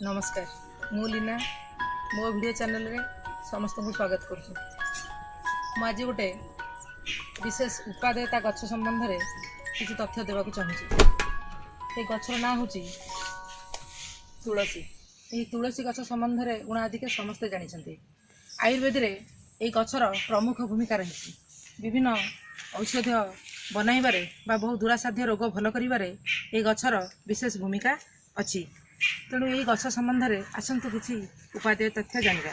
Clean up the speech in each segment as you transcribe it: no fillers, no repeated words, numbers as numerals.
नमस्कार मु लीना मो वीडियो चैनल रे समस्त को स्वागत करुँ। आज गोटे विशेष उपादेयता गछ संबंध में किसी तथ्य देवाक चाहूँगी। ये गछर ना हूँ तुलसी। यही तुलसी गछ संबंध में गुणाधिक समस्ते जानते। आयुर्वेद रे ये गछर प्रमुख भूमिका रही। विभिन्न औषध बनइबारे बा बहु दुरासाध्य रोग भल करिबारे ये गछर विशेष भूमिका अच्छी। तेणु यही गछ संबंध में आसतु किसी उपादेय तथ्य जानिबा।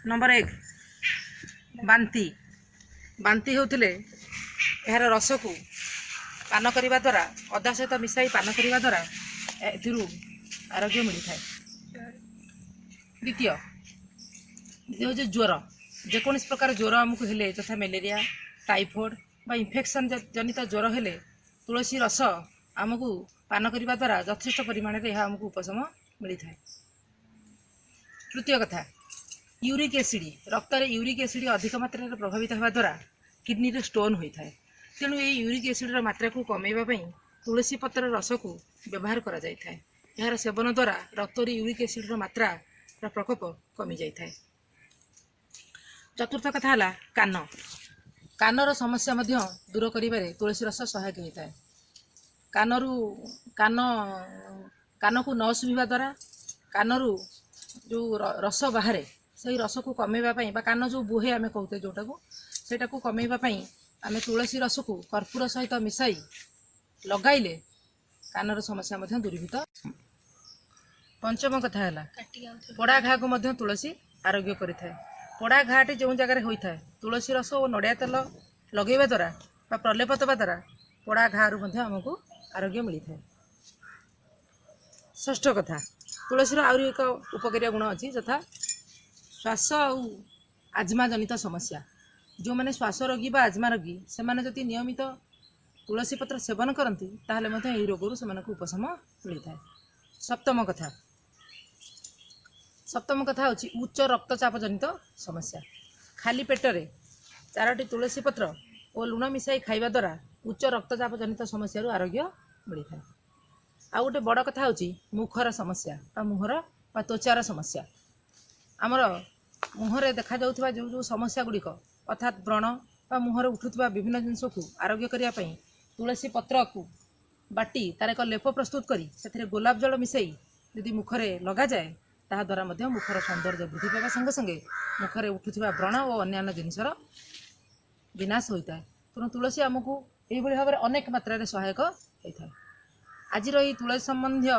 नंबर 1 बांती। बांती होतिले यार रस को पान करने द्वारा अदा सहित मिसाई पान करने द्वारा आरोग्य मिलता है। द्वितीय हूँ ज्वर। जेकोसी प्रकार ज्वर आमको हेले तथा मलेरिया टाइफॉइड बा इन्फेक्शन जनित ज्वर हेले तुलसी रस आमको पान करने द्वारा यथेष्ट परिमाण में यह आमको उपशम मिलता है। तृतीय कथा यूरिक एसिड। रक्त में यूरिक एसिड अधिक मात्रा प्रभावित होगा द्वारा किडनी रे स्टोन होता है। तेणु ये यूरिक एसिड मात्रा को कमेवाई तुलसी पत्र रस को व्यवहार करा जाता है। यार सेवन द्वारा रक्त में यूरिक एसिड मात्रा प्रकोप कमी जाए। चतुर्थ कथा है कान। कानर समस्या दूर करिबारे तुलसी रस सहायक होता है। कान को न शुवा द्वारा कानरू जो रस बाहर से रस को कमेवाई कान जो बुहे आम कहते जोटा को सेटा को कमेवाई आम तुलसी रस को कर्पूर सहित मिसाई लगाइले कानर समस्या दूरीभूत। पंचम कथा है पोड़ा घा को तुलसी आरोग्य करें। पोड़ा घाटी जो जगार होता है तुलसी रस और नड़िया तेल लगेवा द्वारा प्रलेप देवा द्वारा पोड़ा घा रु आमको आरोग्य मिलता है। षष्ठ कथा तुलसी आहरी एक उपकारिता गुण अच्छी यथा श्वास और आजमा जनित समस्या। जो मैंने श्वास रोगी बा आजमा रोगी से जदि नियमित तुलसी पत्र सेवन करती ताहले यही रोगरू से उपशम मिलता है। सप्तम कथा होची उच्च रक्तचाप जनित समस्या। खाली पेटरे 4टी तुलसी पत्र और लुण मिसाई खाइबा द्वारा उच्च रक्तचाप जनित समस्या आरोग्य मिलता है। आ गोटे बड़ कथा होची मुखर समस्या बा मुहर बा त्वचार समस्या। आमर मुहरे देखा जाउथबा जो जो समस्या गुड़िक अर्थात व्रण बा मुहर उठुवा विभिन्न जिनस को आरोग्य करने तुलसी पत्र को बाटी तार एक लेप प्रस्तुत करी से गोलाप जल मिसाई यदि मुखरे लगा जाए ता द्वारा मुखर सौंदर्य वृद्धि पावा संगे संगे मुखरे उठुवा व्रण और अन्य जिनसर विनाश होता है। तेणु तुलसी आमको यही भाव में अनेक मात्रा सहायक होता है। आज तुलसी संबंधी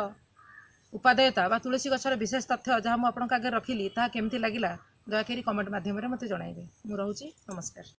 उपादेयता बा तुलसी गछर विशेष तथ्य जहाँ मुझे आगे रखिली केमती लगिला दयाकोरी कमेंट माध्यम मते जणाइबे। मु रहूची नमस्कार।